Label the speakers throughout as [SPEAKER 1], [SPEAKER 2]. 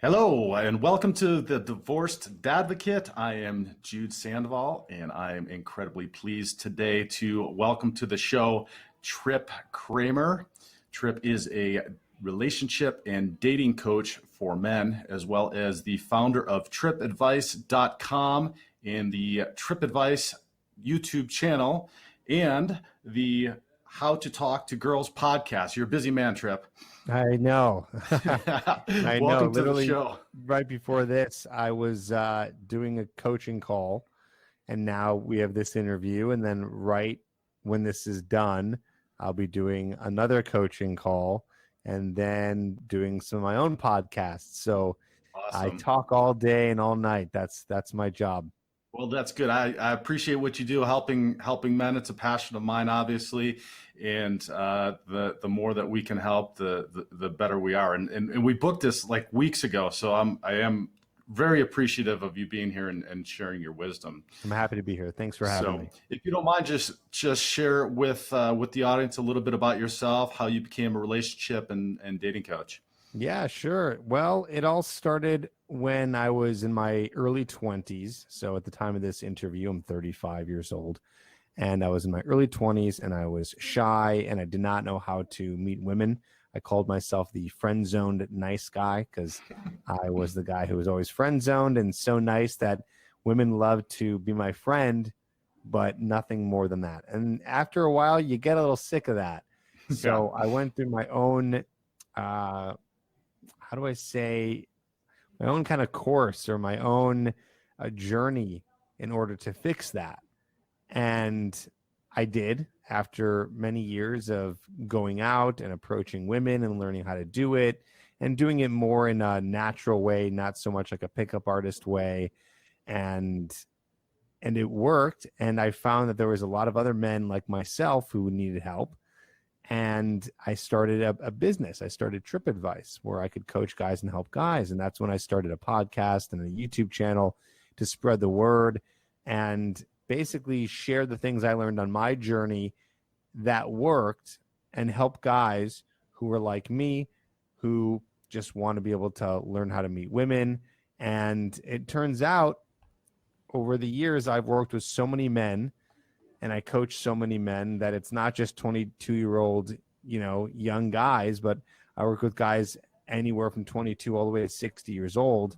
[SPEAKER 1] Hello, and welcome to the Divorced Dadvocate. I am Jude Sandoval, and I am incredibly pleased today to welcome to the show Tripp Kramer. Tripp is a relationship and dating coach for men, as well as the founder of trippadvice.com and the Tripp Advice YouTube channel and the How to Talk to Girls podcast. You're a busy man, Tripp.
[SPEAKER 2] I know. I know.
[SPEAKER 1] Welcome to the
[SPEAKER 2] Literally,
[SPEAKER 1] show.
[SPEAKER 2] right before this, I was doing a coaching call, and now we have this interview. And then right when this is done, I'll be doing another coaching call and then doing some of my own podcasts. So
[SPEAKER 1] Awesome.
[SPEAKER 2] I talk all day and all night. That's my job.
[SPEAKER 1] Well, that's good. I appreciate what you do, helping men. It's a passion of mine, obviously, and the more that we can help, the better we are. And we booked this like weeks ago, so I am very appreciative of you being here and sharing your wisdom.
[SPEAKER 2] I'm happy to be here. Thanks for having me.
[SPEAKER 1] If you don't mind, just share with the audience a little bit about yourself, how you became a relationship and dating coach.
[SPEAKER 2] Yeah, sure. Well, it all started when I was in my early 20s. So at the time of this interview, I'm 35 years old. And I was in my early 20s and I was shy and I did not know how to meet women. I called myself the friend-zoned nice guy because I was the guy who was always friend-zoned and so nice that women loved to be my friend, but nothing more than that. And after a while, you get a little sick of that. So I went through my own how do I say, my own kind of course or my own journey in order to fix that. And I did after many years of going out and approaching women and learning how to do it and doing it more in a natural way, not so much like a pickup artist way. And it worked. And I found that there was a lot of other men like myself who needed help. And I started a business. I started Tripp Advice, where I could coach guys and help guys. And that's when I started a podcast and a YouTube channel to spread the word and basically share the things I learned on my journey that worked and help guys who are like me, who just want to be able to learn how to meet women. And it turns out over the years, I've worked with so many men and I coach so many men that it's not just 22-year-old, young guys, but I work with guys anywhere from 22 all the way to 60 years old,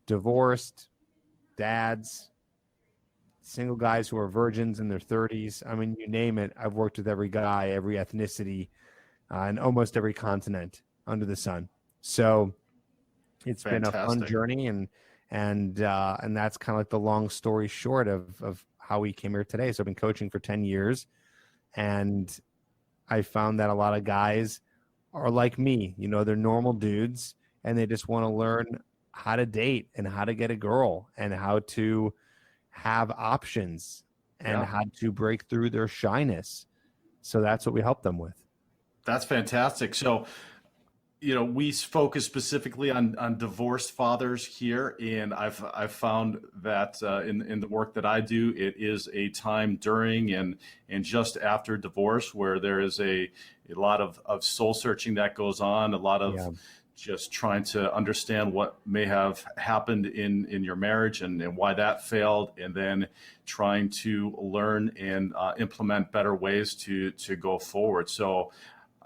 [SPEAKER 2] divorced, dads, single guys who are virgins in their 30s. I mean, you name it. I've worked with every guy, every ethnicity, and almost every continent under the sun. So it's
[SPEAKER 1] Fantastic.
[SPEAKER 2] Been a fun journey, and that's kind of like the long story short of how we came here today. So I've been coaching for 10 years and I found that a lot of guys are like me, they're normal dudes and they just want to learn how to date and how to get a girl and how to have options and how to break through their shyness. So that's what we help them with.
[SPEAKER 1] That's fantastic. So, we focus specifically on divorced fathers here, and I've found that in the work that I do, it is a time during and just after divorce where there is a lot of soul searching that goes on, a lot of just trying to understand what may have happened in your marriage and why that failed, and then trying to learn and implement better ways to go forward. So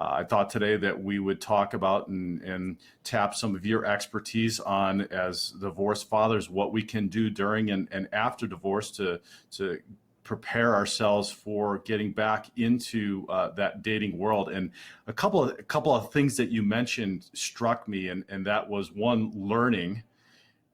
[SPEAKER 1] I thought today that we would talk about and tap some of your expertise on, as divorced fathers, what we can do during and after divorce to prepare ourselves for getting back into that dating world. And a couple of things that you mentioned struck me, and that was one, learning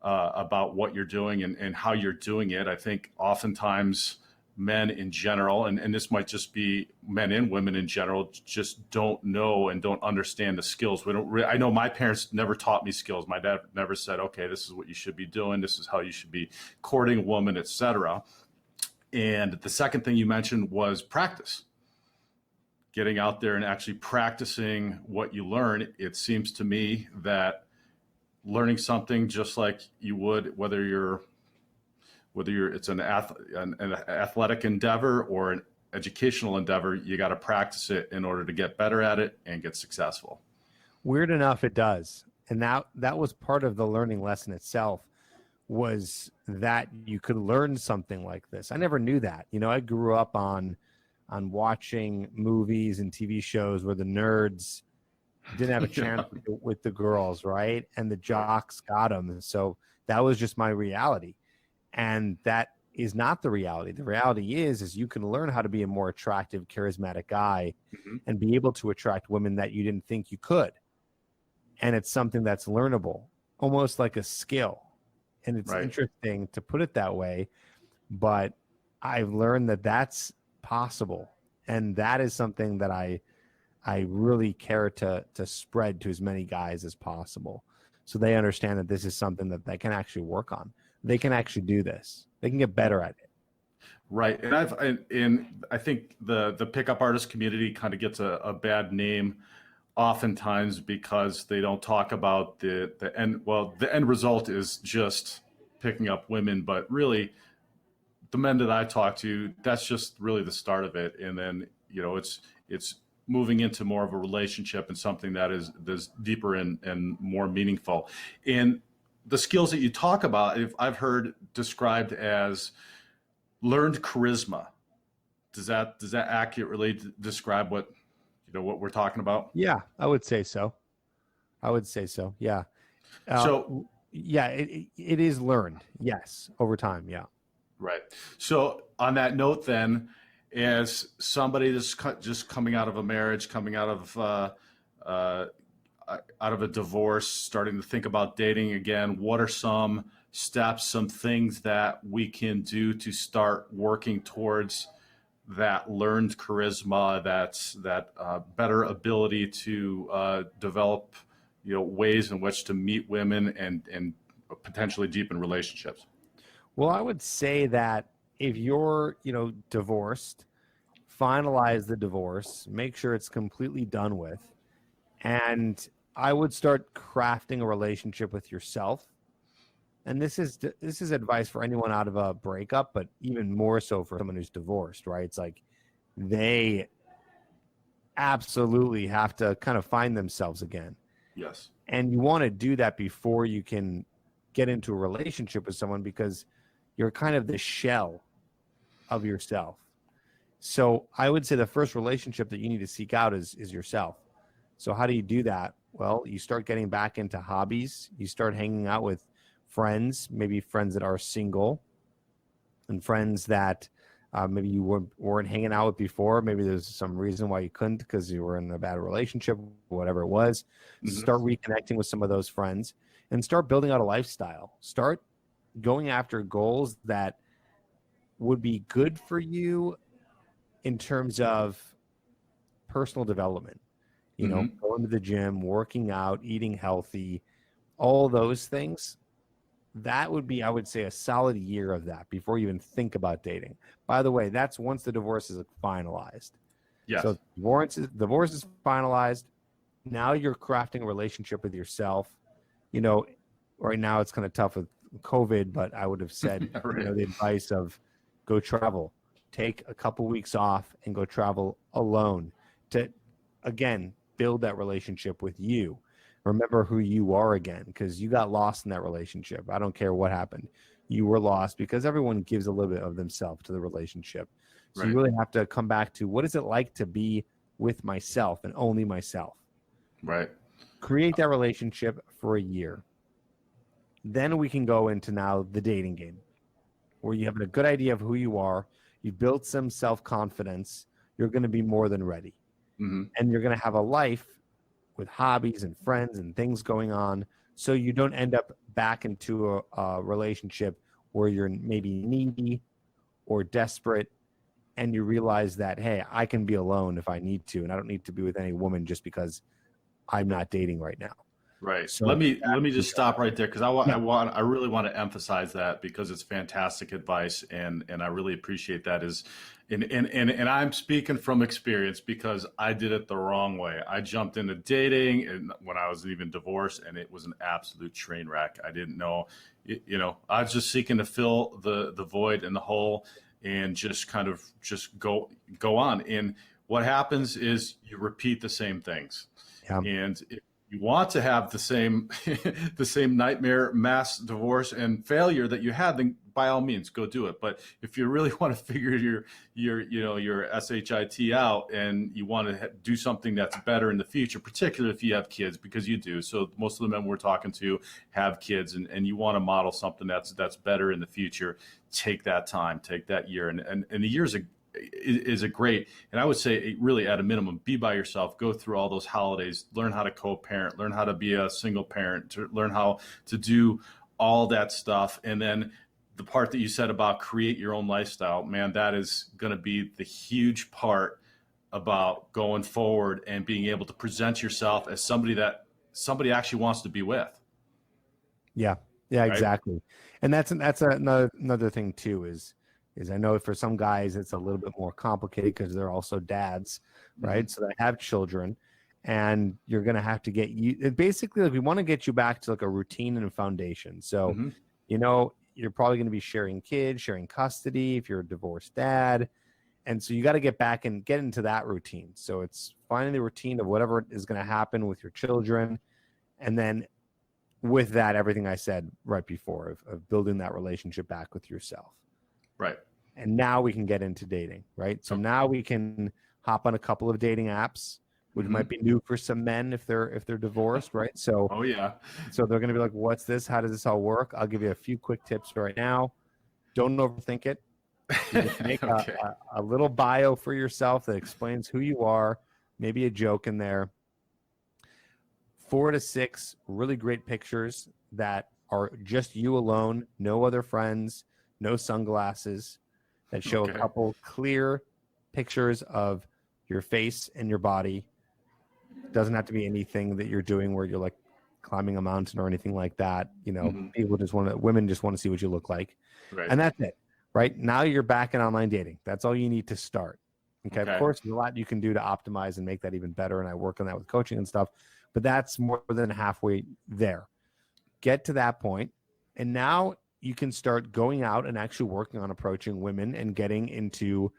[SPEAKER 1] about what you're doing and how you're doing it. I think oftentimes men in general, and this might just be men and women in general, just don't know and don't understand the skills. I know my parents never taught me skills. My dad never said, okay, this is what you should be doing. This is how you should be courting a woman, etc. And the second thing you mentioned was practice. Getting out there and actually practicing what you learn. It seems to me that learning something just like you would, whether it's an athletic endeavor or an educational endeavor, you got to practice it in order to get better at it and get successful.
[SPEAKER 2] Weird enough, it does. And that was part of the learning lesson itself, was that you could learn something like this. I never knew that. You know, I grew up on watching movies and TV shows where the nerds didn't have a chance with the girls, right? And the jocks got them. So that was just my reality. And that is not the reality. The reality is you can learn how to be a more attractive, charismatic guy and be able to attract women that you didn't think you could. And it's something that's learnable, almost like a skill. And it's interesting to put it that way, but I've learned that that's possible. And that is something that I really care to spread to as many guys as possible, so they understand that this is something that they can actually work on. They can actually do this. They can get better at it.
[SPEAKER 1] Right. And I think the pickup artist community kind of gets a bad name oftentimes because they don't talk about the end. Well, the end result is just picking up women, but really the men that I talk to, that's just really the start of it. And then, you know, it's moving into more of a relationship and something that is deeper and more meaningful. And the skills that you talk about, I've heard described as learned charisma. Does that accurately describe what we're talking about?
[SPEAKER 2] Yeah, I would say so. Yeah.
[SPEAKER 1] So
[SPEAKER 2] yeah, it is learned. Yes, over time. Yeah.
[SPEAKER 1] Right. So on that note, then, as somebody that's just coming out of a marriage, coming out of a divorce, starting to think about dating again, what are some steps, some things that we can do to start working towards that learned charisma, that better ability to develop, ways in which to meet women and potentially deepen relationships?
[SPEAKER 2] Well, I would say that if you're, divorced, finalize the divorce, make sure it's completely done with. And I would start crafting a relationship with yourself. And this is advice for anyone out of a breakup, but even more so for someone who's divorced, right? It's like they absolutely have to kind of find themselves again.
[SPEAKER 1] Yes.
[SPEAKER 2] And you want to do that before you can get into a relationship with someone, because you're kind of the shell of yourself. So I would say the first relationship that you need to seek out is yourself. So how do you do that? Well, you start getting back into hobbies. You start hanging out with friends, maybe friends that are single, and friends that maybe you weren't hanging out with before. Maybe there's some reason why you couldn't, because you were in a bad relationship, whatever it was. Start reconnecting with some of those friends and start building out a lifestyle. Start going after goals that would be good for you in terms of personal development, going to the gym, working out, eating healthy, all those things. That would be, I would say, a solid year of that before you even think about dating. By the way, that's once the divorce is finalized.
[SPEAKER 1] Yes.
[SPEAKER 2] So divorce is finalized. Now you're crafting a relationship with yourself. Right now it's kind of tough with COVID, but I would have said, the advice of go travel, take a couple weeks off and go travel alone to, again, build that relationship with you. Remember who you are again, because you got lost in that relationship. I don't care what happened. You were lost because everyone gives a little bit of themselves to the relationship. So you really have to come back to, what is it like to be with myself and only myself?
[SPEAKER 1] Right.
[SPEAKER 2] Create that relationship for a year. Then we can go into now the dating game, where you have a good idea of who you are. You built some self-confidence. You're going to be more than ready. And you're going to have a life with hobbies and friends and things going on, so you don't end up back into a relationship where you're maybe needy or desperate, and you realize that, hey, I can be alone if I need to, and I don't need to be with any woman just because I'm not dating right now.
[SPEAKER 1] Right. So let me just stop right there, because I really want to emphasize that, because it's fantastic advice, and I really appreciate that. And I'm speaking from experience, because I did it the wrong way. I jumped into dating and when I was even divorced, and it was an absolute train wreck. I didn't know, I was just seeking to fill the void and the hole, and just kind of just go on. And what happens is you repeat the same things. Yeah. And you want to have the same the same nightmare mass divorce and failure that you had, then by all means go do it. But if you really want to figure your SHIT out, and you want to do something that's better in the future, particularly if you have kids, because you do. So most of the men we're talking to have kids, and you want to model something that's better in the future. Take that time, take that year, and the years is a great, and I would say really at a minimum, be by yourself, go through all those holidays, learn how to co-parent, learn how to be a single parent, to learn how to do all that stuff. And then the part that you said about create your own lifestyle, man, that is going to be the huge part about going forward and being able to present yourself as somebody that somebody actually wants to be with.
[SPEAKER 2] Yeah,
[SPEAKER 1] Right?
[SPEAKER 2] exactly. And that's another thing too, is I know for some guys it's a little bit more complicated because they're also dads, right?
[SPEAKER 1] Mhm.
[SPEAKER 2] So they have children, and you're going to have to get you basically, like, we want to get you back to like a routine and a foundation. So,
[SPEAKER 1] Mhm.
[SPEAKER 2] you're probably going to be sharing kids, sharing custody if you're a divorced dad. And so you got to get back and get into that routine. So it's finding the routine of whatever is going to happen with your children. And then with that, everything I said right before of building that relationship back with yourself.
[SPEAKER 1] Right.
[SPEAKER 2] And now we can get into dating, right? So
[SPEAKER 1] Okay.
[SPEAKER 2] now we can hop on a couple of dating apps, which
[SPEAKER 1] Mhm.
[SPEAKER 2] might be new for some men if they're divorced, right? So
[SPEAKER 1] Oh yeah.
[SPEAKER 2] they're going to be like, what's this? How does this all work? I'll give you a few quick tips right now. Don't overthink it. You just make
[SPEAKER 1] Okay.
[SPEAKER 2] a little bio for yourself that explains who you are, maybe a joke in there. 4 to 6 really great pictures that are just you alone, no other friends, no sunglasses, that show
[SPEAKER 1] Okay.
[SPEAKER 2] a couple clear pictures of your face and your body. Doesn't have to be anything that you're doing where you're like climbing a mountain or anything like that.
[SPEAKER 1] Mhm.
[SPEAKER 2] Women just want to see what you look like.
[SPEAKER 1] Right.
[SPEAKER 2] And that's it. Right now you're back in online dating. That's all you need to start. Okay. Of
[SPEAKER 1] Okay.
[SPEAKER 2] course, there's a lot you can do to optimize and make that even better. And I work on that with coaching and stuff, but that's more than halfway there. Get to that point, and now you can start going out and actually working on approaching women and getting into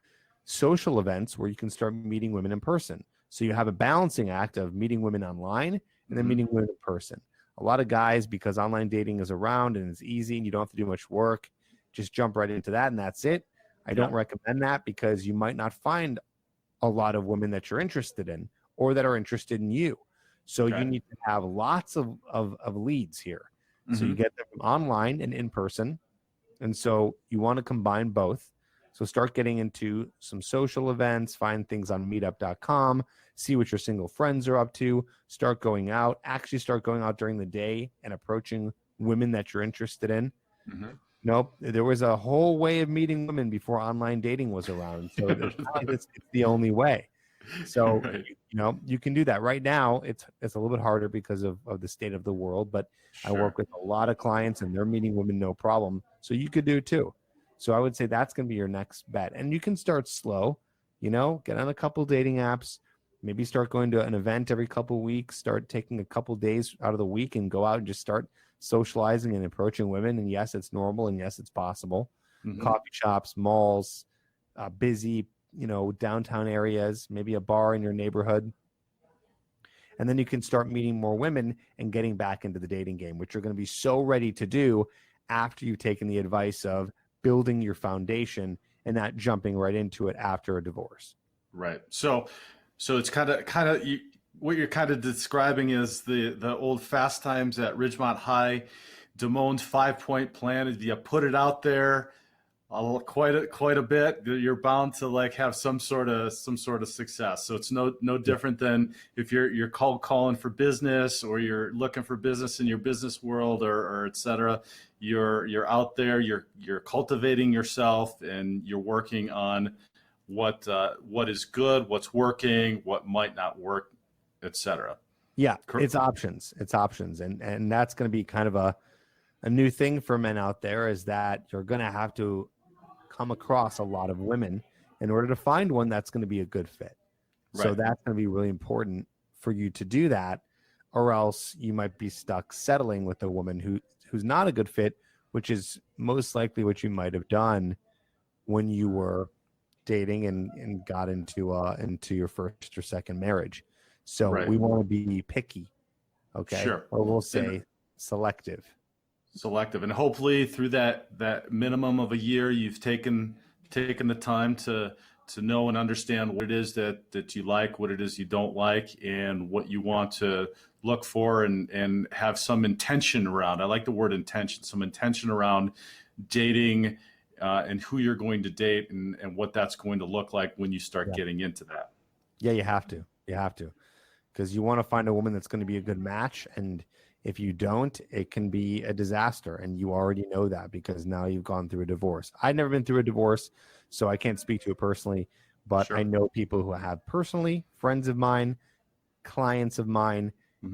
[SPEAKER 2] social events where you can start meeting women in person. So you have a balancing act of meeting women online and then
[SPEAKER 1] Mhm.
[SPEAKER 2] meeting women in person. A lot of guys, because online dating is around and it's easy and you don't have to do much work, just jump right into that and that's it. I don't
[SPEAKER 1] Yeah.
[SPEAKER 2] recommend that because you might not find a lot of women that you're interested in or that are interested in you. So you
[SPEAKER 1] Okay.
[SPEAKER 2] need to have lots of leads here. So you
[SPEAKER 1] Mhm.
[SPEAKER 2] get them from online and in person. And so you want to combine both. So start getting into some social events, find things on meetup.com, see what your single friends are up to, start going out, actually start going out during the day and approaching women that you're interested in.
[SPEAKER 1] Mhm.
[SPEAKER 2] Nope. There was a whole way of meeting women before online dating was around. So it's not like it's the only way. So,
[SPEAKER 1] Right.
[SPEAKER 2] you can do that right now. It's a little bit harder because of the state of the world, but I
[SPEAKER 1] Sure.
[SPEAKER 2] work with a lot of clients and they're meeting women no problem. So you could do it too. So I would say that's going to be your next bet. And you can start slow, get on a couple dating apps, maybe start going to an event every couple weeks, start taking a couple days out of the week and go out and just start socializing and approaching women. And yes, it's normal. And yes, it's possible.
[SPEAKER 1] Mhm.
[SPEAKER 2] Coffee shops, malls, busy, downtown areas, maybe a bar in your neighborhood. And then you can start meeting more women and getting back into the dating game, which you're going to be so ready to do after you've taken the advice of building your foundation and not jumping right into it after a divorce.
[SPEAKER 1] Right. So it's kind of what you're kind of describing is the old fast times at Ridgemont High, Damone's 5-point plan. If you put it out there quite a bit, you're bound to like have some sort of success. So it's no different than if you're calling for business, or you're looking for business in your business world, or et cetera. You're out there, you're cultivating yourself, and you're working on what is good, what's working, what might not work, etc.
[SPEAKER 2] Yeah, it's options. And that's going to be kind of a new thing for men out there, is that you're going to have to come across a lot of women in order to find one that's going to be a good fit. So
[SPEAKER 1] Right.
[SPEAKER 2] that's going to be really important for you to do that, or else you might be stuck settling with a woman who's not a good fit, which is most likely what you might have done when you were dating and got into your first or second marriage. So
[SPEAKER 1] Right.
[SPEAKER 2] we want to be picky Okay.
[SPEAKER 1] Sure.
[SPEAKER 2] Or we'll say selective.
[SPEAKER 1] Selective. And hopefully through that minimum of a year, you've taken the time to know and understand what it is that you like, what it is you don't like, and what you want to look for, and have some intention around. I like the word intention, some intention around dating, and who you're going to date, and what that's going to look like when you start getting into that.
[SPEAKER 2] Yeah, you have to. You have to. Because you want to find a woman that's going to be a good match. And if you don't, it can be a disaster. And you already know that because now you've gone through a divorce. I've never been through a divorce, so I can't speak to it personally. But
[SPEAKER 1] Sure.
[SPEAKER 2] I know people who have personally, friends of mine, clients of mine,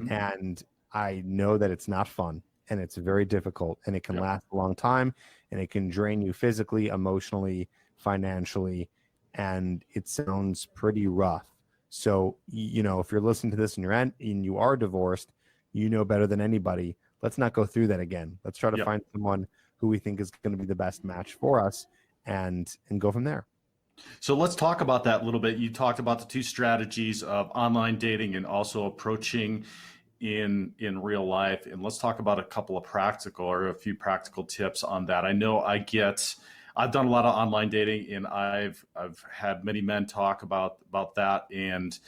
[SPEAKER 2] and I know that it's not fun and it's very difficult and it can last a long time and it can drain you physically, emotionally, financially, and it sounds pretty rough. So, if you're listening to this and you are divorced, you know better than anybody. Let's not go through that again. Let's try to find someone who we think is going to be the best match for us and go from there.
[SPEAKER 1] So let's talk about that a little bit. You talked about the two strategies of online dating and also approaching in real life. And let's talk about a few practical tips on that. I know I've done a lot of online dating, and I've had many men talk about that and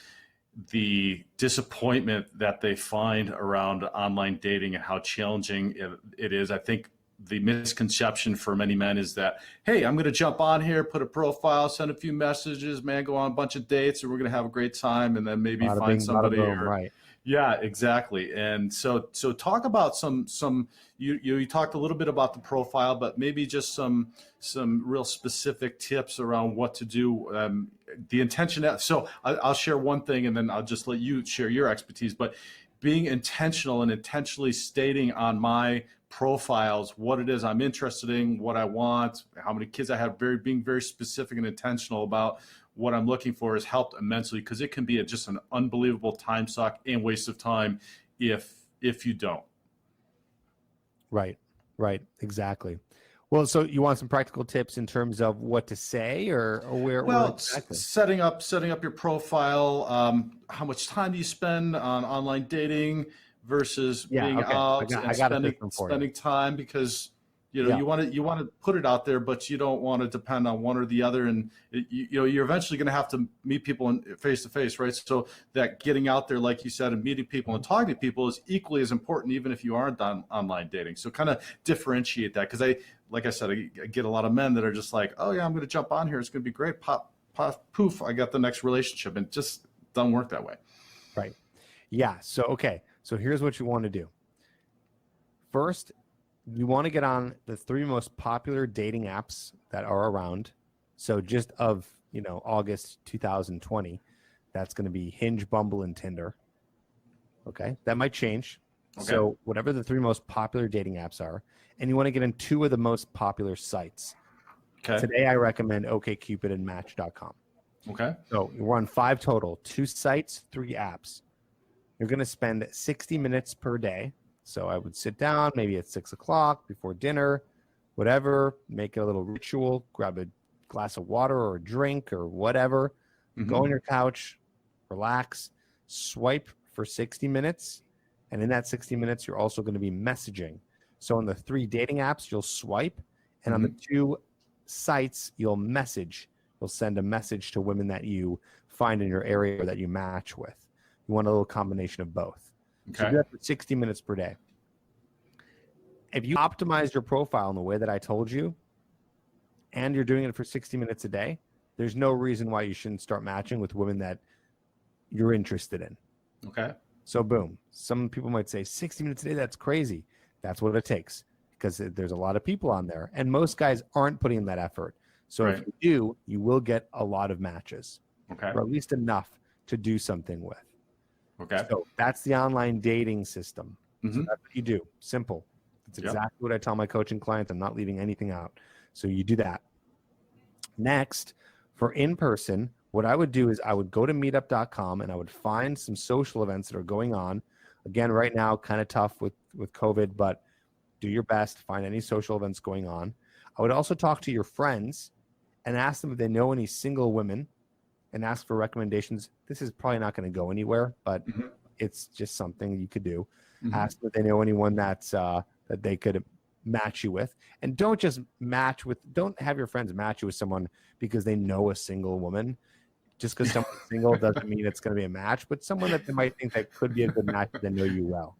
[SPEAKER 1] the disappointment that they find around online dating and how challenging it is. I think the misconception for many men is that, hey, I'm going to jump on here, put a profile, send a few messages, man, go on a bunch of dates, and we're going to have a great time, and then maybe find somebody.
[SPEAKER 2] Right.
[SPEAKER 1] Yeah, exactly. And so talk about you talked a little bit about the profile, but maybe just some real specific tips around what to do. The intention. So I'll share one thing, and then I'll just let you share your expertise. But being intentional and intentionally stating on my profiles what it is I'm interested in, what I want, how many kids I have, being very specific and intentional about what I'm looking for has helped immensely, because it can be just an unbelievable time suck and waste of time if you don't.
[SPEAKER 2] Right, exactly. Well, so you want some practical tips in terms of what to say or where?
[SPEAKER 1] Well,
[SPEAKER 2] exactly?
[SPEAKER 1] setting up your profile. How much time do you spend on online dating versus being out and spending time? Because you want to put it out there, but you don't want to depend on one or the other. And you're eventually going to have to meet people face to face, right? So that getting out there, like you said, and meeting people and talking to people is equally as important, even if you aren't on online dating. So kind of differentiate that, because like I said, I get a lot of men that are just like, oh yeah, I'm going to jump on here, it's going to be great, pop, poof, I got the next relationship, and it just doesn't work that way.
[SPEAKER 2] Right. Yeah. So so here's what you want to do. First, you want to get on the 3 most popular dating apps that are around. So just of, August 2020, that's going to be Hinge, Bumble, and Tinder. Okay. That might change. Okay. So whatever the 3 most popular dating apps are, and you want to get in 2 of the most popular sites. Okay. Today, I recommend OkCupid and Match.com.
[SPEAKER 1] Okay.
[SPEAKER 2] So we're on 5 total, 2 sites, 3 apps. You're going to spend 60 minutes per day. So I would sit down maybe at 6 o'clock before dinner, whatever, make it a little ritual, grab a glass of water or a drink or whatever, go on your couch, relax, swipe for 60 minutes. And in that 60 minutes, you're also going to be messaging. So on the 3 dating apps, you'll swipe. And on the 2 sites, you'll message. You'll send a message to women that you find in your area or that you match with. You want a little combination of both. Okay. So do that for 60 minutes per day. If you optimize your profile in the way that I told you, and you're doing it for 60 minutes a day, there's no reason why you shouldn't start matching with women that you're interested in.
[SPEAKER 1] Okay.
[SPEAKER 2] So boom. Some people might say 60 minutes a day, that's crazy. That's what it takes, because there's a lot of people on there, and most guys aren't putting in that effort. So if you do, you will get a lot of matches, or at least enough to do something with.
[SPEAKER 1] Okay.
[SPEAKER 2] So that's the online dating system. So that's what you do. Simple. It's exactly what I tell my coaching clients. I'm not leaving anything out. So you do that. Next, for in-person, what I would do is I would go to meetup.com and I would find some social events that are going on. Again, right now, kind of tough with COVID, but do your best. Find any social events going on. I would also talk to your friends and ask them if they know any single women, and ask for recommendations. This is probably not going to go anywhere, but it's just something you could do.
[SPEAKER 1] Mhm.
[SPEAKER 2] Ask if they know anyone that's that they could match you with, and don't have your friends match you with someone because they know a single woman. Just because someone's single doesn't mean it's going to be a match, but someone that they might think that could be a good match if they know you well.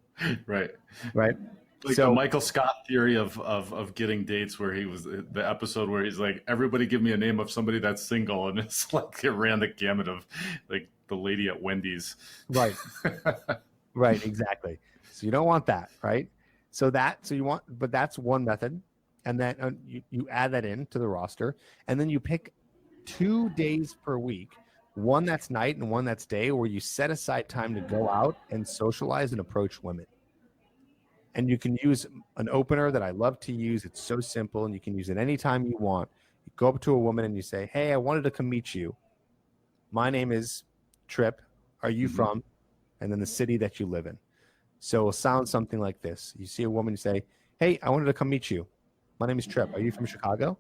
[SPEAKER 1] Right.
[SPEAKER 2] Right.
[SPEAKER 1] Like the Michael Scott theory of getting dates, where he was the episode where he's like, everybody give me a name of somebody that's single. And it's like it ran the gamut of like the lady at Wendy's.
[SPEAKER 2] Right. Right. Exactly. So you don't want that. Right. But that's one method. And then you add that in to the roster, and then you pick 2 days per week, one that's night and one that's day, where you set aside time to go out and socialize and approach women. And you can use an opener that I love to use. It's so simple, and you can use it anytime you want. You go up to a woman and you say, hey, I wanted to come meet you. My name is Tripp. Are you from? And then the city that you live in. So it'll sound something like this. You see a woman, you say, hey, I wanted to come meet you. My name is Tripp. Are you from Chicago?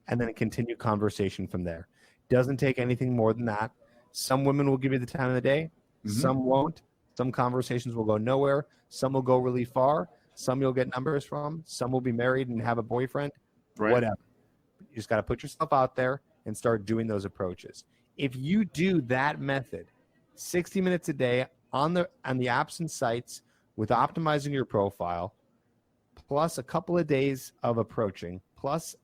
[SPEAKER 2] And then continue conversation from there. Doesn't take anything more than that. Some women will give you the time of the day. Some won't. Some conversations will go nowhere. Some will go really far. Some you'll get numbers from. Some will be married and have a boyfriend.
[SPEAKER 1] Right.
[SPEAKER 2] Whatever. You just got to put yourself out there and start doing those approaches. If you do that method, 60 minutes a day on the apps and sites with optimizing your profile, plus a couple of days of approaching, plus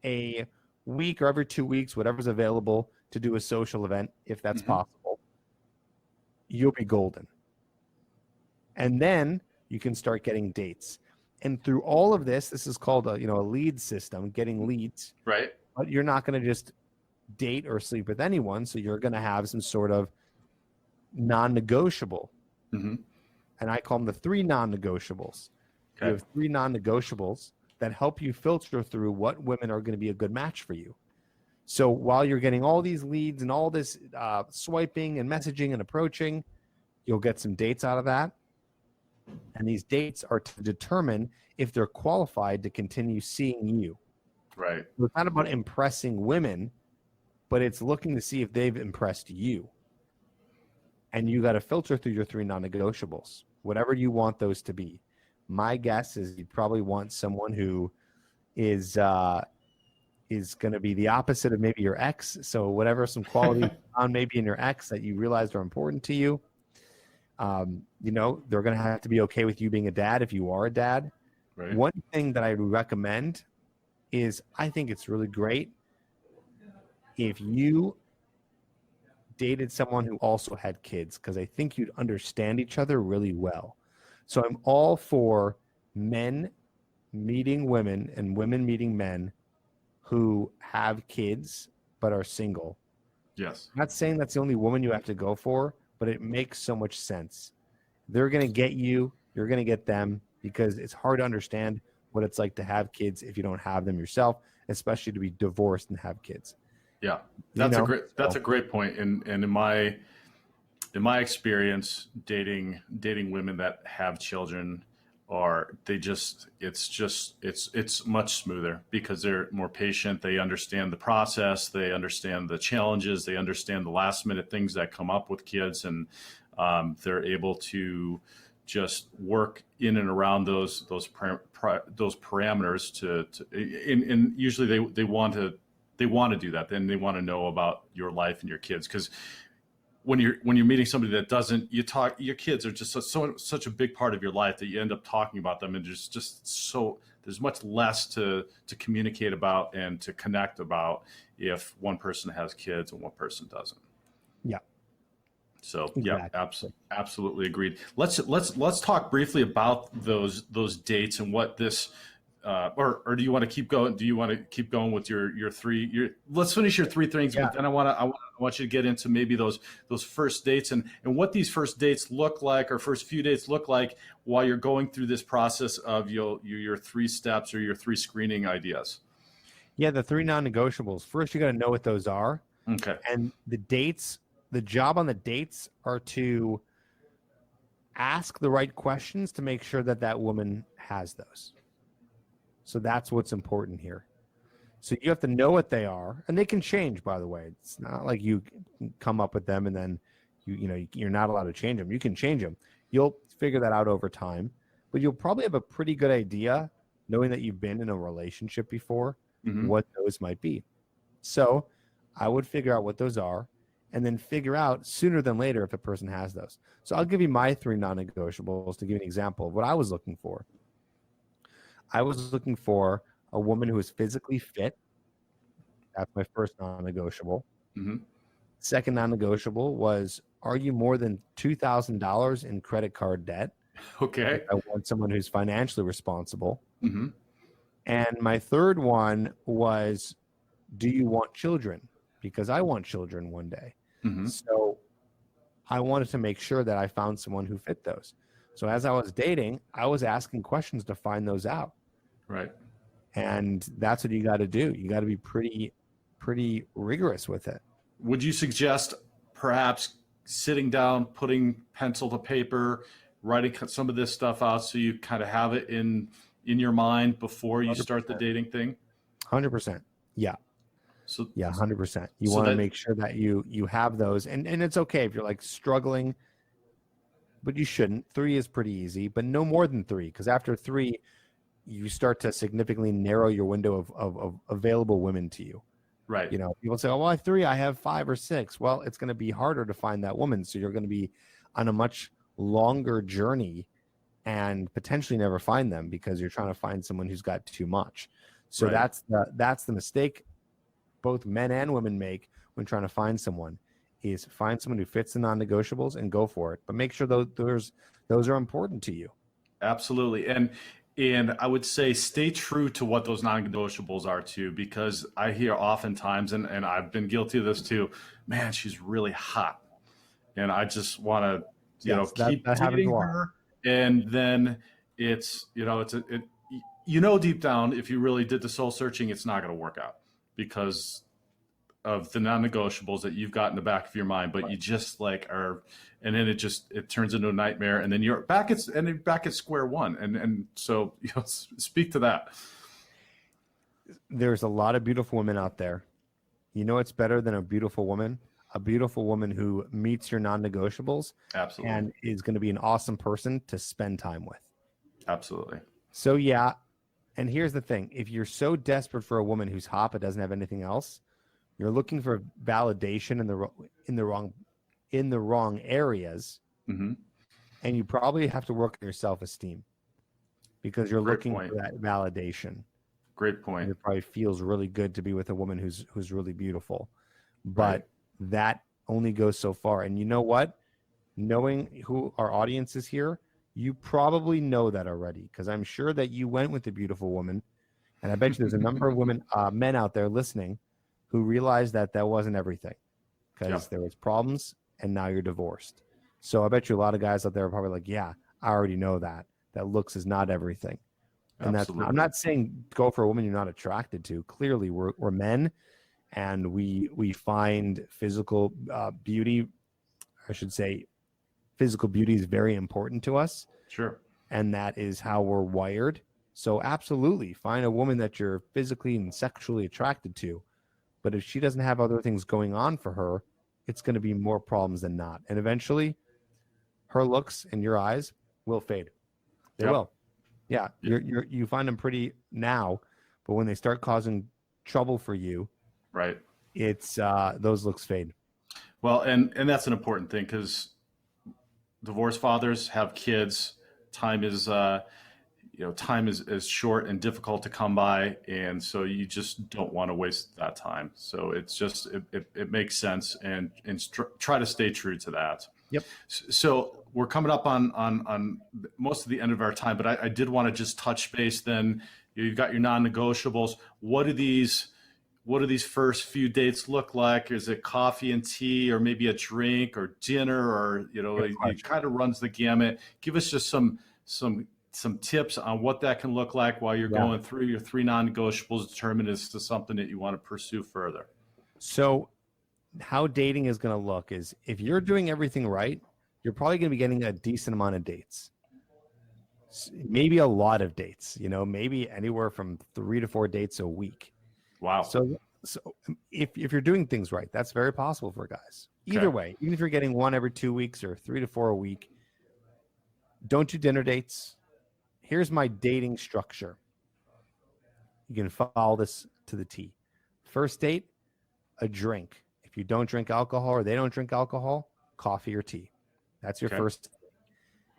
[SPEAKER 2] a week or every 2 weeks, whatever's available to do a social event, if that's possible, you'll be golden. And then you can start getting dates. And through all of this is called a lead system, getting leads.
[SPEAKER 1] Right.
[SPEAKER 2] But you're not going to just date or sleep with anyone. So you're going to have some sort of non-negotiable. And I call them the 3 non-negotiables. Okay. You have 3 non-negotiables that help you filter through what women are going to be a good match for you. So while you're getting all these leads and all this swiping and messaging and approaching, you'll get some dates out of that. And these dates are to determine if they're qualified to continue seeing you.
[SPEAKER 1] Right.
[SPEAKER 2] So it's not about impressing women, but it's looking to see if they've impressed you. And you got to filter through your 3 non-negotiables, whatever you want those to be. My guess is you probably want someone who is going to be the opposite of maybe your ex. So whatever some qualities on maybe in your ex that you realized are important to you. They're going to have to be okay with you being a dad if you are a dad. Right. One thing that I would recommend is I think it's really great if you dated someone who also had kids, because I think you'd understand each other really well. So I'm all for men meeting women and women meeting men who have kids but are single.
[SPEAKER 1] Yes.
[SPEAKER 2] I'm not saying that's the only woman you have to go for, but it makes so much sense. They're going to get you. You're going to get them, because it's hard to understand what it's like to have kids if you don't have them yourself, especially to be divorced and have kids.
[SPEAKER 1] Yeah, that's a great point. And in my experience, dating women that have children it's much smoother because they're more patient. They understand the process. They understand the challenges. They understand the last minute things that come up with kids, and they're able to just work in and around those parameters. And usually they want to do that. Then they want to know about your life and your kids, because when you're meeting somebody that doesn't, your kids are just such a big part of your life that you end up talking about them, and there's much less to communicate about and to connect about if one person has kids and one person doesn't.
[SPEAKER 2] Yeah.
[SPEAKER 1] So exactly. Yeah, absolutely agreed. Let's talk briefly about those dates and what this. Or do you want to keep going? Do you want to keep going with your 3? Let's finish your 3 things, yeah. But then I want you to get into maybe those first dates and what these first dates look like, or first few dates look like, while you're going through this process of your 3 steps or your 3 screening ideas.
[SPEAKER 2] Yeah, the 3 non-negotiables. First, you got to know what those are.
[SPEAKER 1] Okay.
[SPEAKER 2] And the dates, the job on the dates are to ask the right questions to make sure that woman has those. So that's what's important here. So you have to know what they are, and they can change, by the way. It's not like you come up with them and then you're not allowed to change them. You can change them. You'll figure that out over time, but you'll probably have a pretty good idea, knowing that you've been in a relationship before, what those might be. So I would figure out what those are, and then figure out sooner than later if a person has those. So I'll give you my 3 non-negotiables to give you an example of what I was looking for. I was looking for a woman who is physically fit. That's my first non-negotiable. Second non-negotiable was, are you more than $2,000 in credit card debt?
[SPEAKER 1] Okay.
[SPEAKER 2] I want someone who's financially responsible. And my third one was, do you want children? Because I want children one day. So I wanted to make sure that I found someone who fit those. So as I was dating, I was asking questions to find those out.
[SPEAKER 1] Right.
[SPEAKER 2] And that's what you got to do. You got to be pretty rigorous with it.
[SPEAKER 1] Would you suggest perhaps sitting down, putting pencil to paper, writing some of this stuff out so you kind of have it in your mind before you 100%. Start the dating thing?
[SPEAKER 2] 100%. Yeah.
[SPEAKER 1] So
[SPEAKER 2] yeah, 100%. You want to make sure that you have those, and it's okay if you're like struggling, but you shouldn't. 3 is pretty easy, but no more than 3, because after 3, you start to significantly narrow your window of available women to you.
[SPEAKER 1] Right.
[SPEAKER 2] People say, oh, well, I have 3, I have 5 or 6. Well, it's going to be harder to find that woman. So you're going to be on a much longer journey and potentially never find them because you're trying to find someone who's got too much. So right. that's the mistake both men and women make when trying to find someone, is find someone who fits the non-negotiables and go for it. But make sure those are important to you.
[SPEAKER 1] Absolutely. And I would say stay true to what those non-negotiables are too, because I hear oftentimes, and I've been guilty of this too, man, she's really hot. And I just want to, keep dating her. And then it's deep down, if you really did the soul searching, it's not going to work out because of the non-negotiables that you've got in the back of your mind, but you just are, and then it turns into a nightmare, and then you're back at square one. And so speak to that.
[SPEAKER 2] There's a lot of beautiful women out there. It's better than a beautiful woman who meets your non-negotiables.
[SPEAKER 1] Absolutely.
[SPEAKER 2] And is going to be an awesome person to spend time with.
[SPEAKER 1] Absolutely.
[SPEAKER 2] So yeah. And here's the thing. If you're so desperate for a woman who's hot but doesn't have anything else, you're looking for validation in the wrong areas.
[SPEAKER 1] Mm-hmm.
[SPEAKER 2] And you probably have to work on your self-esteem because you're looking
[SPEAKER 1] point.
[SPEAKER 2] for that validation.
[SPEAKER 1] Great point.
[SPEAKER 2] It probably feels really good to be with a woman who's really beautiful, but that only goes so far. And you know what? Knowing who our audience is here, you probably know that already, because I'm sure that you went with a beautiful woman, and I bet you there's a number of men out there listening who realized that wasn't everything, because there was problems, and now you're divorced. So I bet you a lot of guys out there are probably like, yeah, I already know that looks is not everything. And I'm not saying go for a woman you're not attracted to. Clearly, we're men, and we find physical beauty. I should say, physical beauty is very important to us.
[SPEAKER 1] Sure.
[SPEAKER 2] And that is how we're wired. So absolutely, find a woman that you're physically and sexually attracted to. But if she doesn't have other things going on for her, it's going to be more problems than not. And eventually, her looks in your eyes will fade. They will. Yeah, you find them pretty now, but when they start causing trouble for you,
[SPEAKER 1] right,
[SPEAKER 2] it's those looks fade.
[SPEAKER 1] Well, and that's an important thing, because divorced fathers have kids. Time is short and difficult to come by, and so you just don't want to waste that time. So it's just it makes sense, and try to stay true to that.
[SPEAKER 2] Yep.
[SPEAKER 1] So we're coming up on most of the end of our time, but I did want to just touch base. Then you've got your non-negotiables. What do these first few dates look like? Is it coffee and tea, or maybe a drink, or dinner, or it kind of runs the gamut? Give us just some tips on what that can look like while you're going through your 3 non-negotiables, determine as to something that you want to pursue further.
[SPEAKER 2] So how dating is going to look is, if you're doing everything right, you're probably going to be getting a decent amount of dates, maybe a lot of dates, maybe anywhere from 3 to 4 dates a week.
[SPEAKER 1] Wow.
[SPEAKER 2] So if you're doing things right, that's very possible for guys. Either way, even if you're getting one every 2 weeks or 3 to 4 a week, don't do dinner dates. Here's my dating structure. You can follow this to the T. First date, a drink. If you don't drink alcohol or they don't drink alcohol, coffee or tea. That's your first.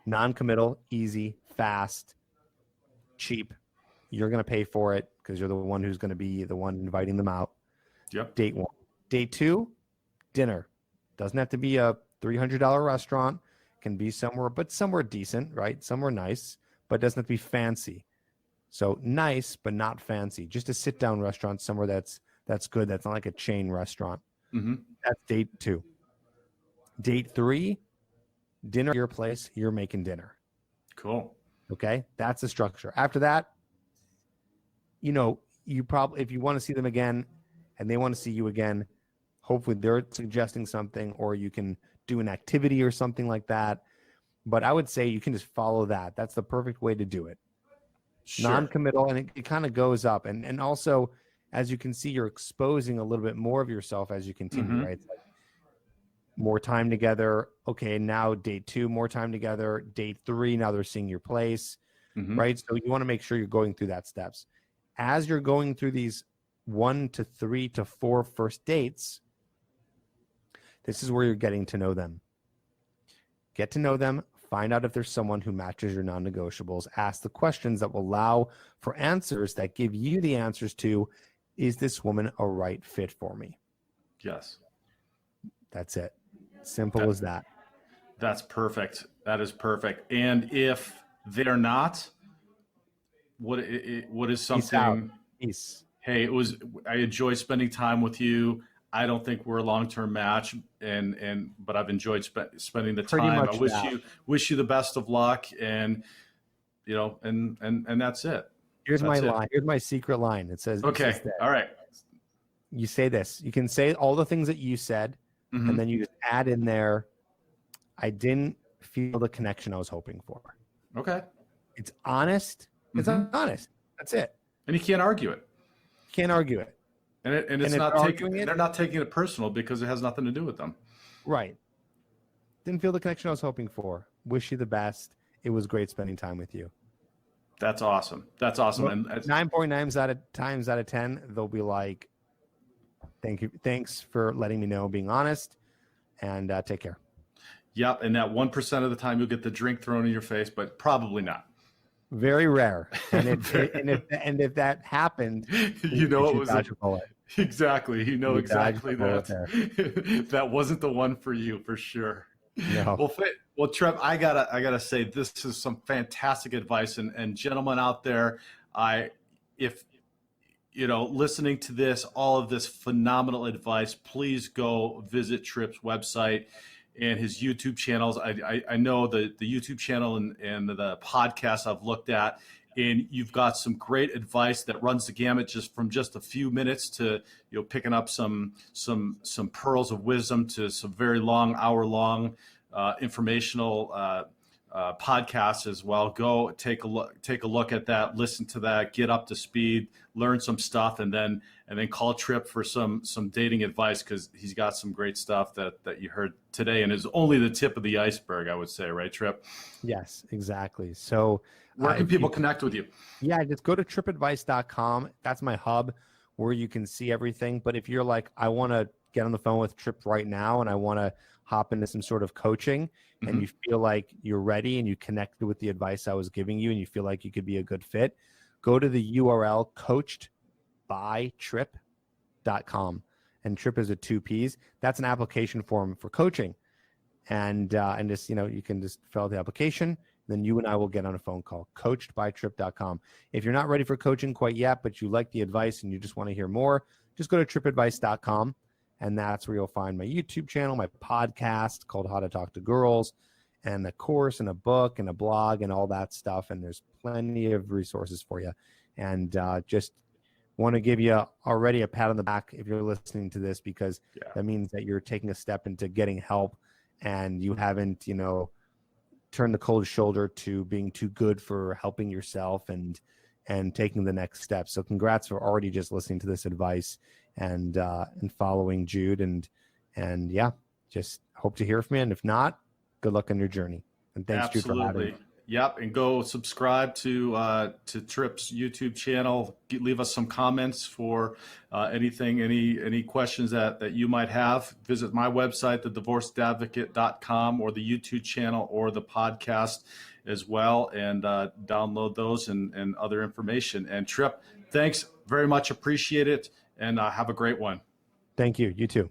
[SPEAKER 2] Non-committal, easy, fast, cheap. You're going to pay for it because you're the one who's going to be the one inviting them out.
[SPEAKER 1] Yep.
[SPEAKER 2] Date 1. Date 2, dinner. Doesn't have to be a $300 restaurant. Can be somewhere decent, right? Somewhere nice, but doesn't have to be fancy. So nice, but not fancy. Just a sit-down restaurant somewhere that's good. That's not like a chain restaurant.
[SPEAKER 1] Mm-hmm.
[SPEAKER 2] That's date 2. Date 3, dinner at your place. You're making dinner.
[SPEAKER 1] Cool.
[SPEAKER 2] Okay, that's the structure. After that, you probably, if you want to see them again and they want to see you again, hopefully they're suggesting something, or you can do an activity or something like that. But I would say you can just follow that. That's the perfect way to do it.
[SPEAKER 1] Sure.
[SPEAKER 2] Non-committal, and it kind of goes up. And also, as you can see, you're exposing a little bit more of yourself as you continue, right? It's like more time together. Okay, now date 2, more time together. Date 3, now they're seeing your place, right? So you want to make sure you're going through that steps. As you're going through these 1 to 3 to 4 first dates, this is where you're getting to know them. Get to know them. Find out if there's someone who matches your non-negotiables. Ask the questions that will allow for answers that give you the answers to, is this woman a right fit for me?
[SPEAKER 1] Yes.
[SPEAKER 2] That's it. Simple as that.
[SPEAKER 1] That's perfect. That is perfect. And if they're not, what is something?
[SPEAKER 2] Peace.
[SPEAKER 1] Hey, I enjoyed spending time with you. I don't think we're a long-term match, but I've enjoyed spending the
[SPEAKER 2] Pretty
[SPEAKER 1] time.
[SPEAKER 2] much
[SPEAKER 1] I wish you the best of luck, and that's it.
[SPEAKER 2] Here's my line. Here's my secret line. It says,
[SPEAKER 1] okay, all right.
[SPEAKER 2] You say this. You can say all the things that you said, and then you just add in there, I didn't feel the connection I was hoping for.
[SPEAKER 1] Okay.
[SPEAKER 2] It's honest. It's honest. That's it.
[SPEAKER 1] And you can't argue it.
[SPEAKER 2] Can't argue it.
[SPEAKER 1] And it's not taking it. They're not taking it personal because it has nothing to do with them.
[SPEAKER 2] Right. Didn't feel the connection I was hoping for. Wish you the best. It was great spending time with you.
[SPEAKER 1] That's awesome. That's awesome.
[SPEAKER 2] Well,
[SPEAKER 1] And
[SPEAKER 2] 9.9 times out of 10, they'll be like, "Thank you. Thanks for letting me know, being honest, and take care."
[SPEAKER 1] Yep. And that 1% of the time you'll get the drink thrown in your face, but probably not.
[SPEAKER 2] Very rare. And if that happened,
[SPEAKER 1] it was exactly. Exactly that. That wasn't the one for you for sure.
[SPEAKER 2] No.
[SPEAKER 1] Well, Tripp, I gotta say this is some fantastic advice, and gentlemen out there, if listening to this, all of this phenomenal advice, please go visit Tripp's website and his YouTube channels. I know the YouTube channel and the podcast I've looked at, and you've got some great advice that runs the gamut from just a few minutes to picking up some pearls of wisdom to some very long, hour-long informational podcasts as well. Go take a look at that, listen to that, get up to speed, learn some stuff, and then call Tripp for some dating advice, because he's got some great stuff that you heard today, and is only the tip of the iceberg, I would say, right, Tripp?
[SPEAKER 2] Yes, exactly. So
[SPEAKER 1] where can people connect with you?
[SPEAKER 2] Yeah, just go to trippadvice.com. That's my hub where you can see everything. But if you're like, I want to get on the phone with Tripp right now and I want to hop into some sort of coaching, and you feel like you're ready and you connected with the advice I was giving you and you feel like you could be a good fit, go to the URL coachedbytripp.com. And Tripp is with 2 P's. That's an application form for coaching. And just, you can just fill out the application. Then you and I will get on a phone call. Coachedbytripp.com. If you're not ready for coaching quite yet, but you like the advice and you just want to hear more, just go to trippadvice.com. And that's where you'll find my YouTube channel, my podcast called How to Talk to Girls, and a course and a book and a blog and all that stuff. And there's plenty of resources for you. And just want to give you already a pat on the back if you're listening to this, because that means that you're taking a step into getting help, and you haven't, turned the cold shoulder to being too good for helping yourself and taking the next step. So congrats for already just listening to this advice and following Jude. And yeah, thanks for listening.
[SPEAKER 1] Well, thank you.
[SPEAKER 2] just hope to hear from you. And if not, good luck on your journey. And thanks, Jude, for having me.
[SPEAKER 1] Yep, and go subscribe to Tripp's YouTube channel. Leave us some comments for anything, any questions that you might have. Visit my website, thedivorcedadvocate.com, or the YouTube channel or the podcast as well, and download those and other information. And Tripp, thanks very much. Appreciate it, and have a great one.
[SPEAKER 2] Thank you. You too.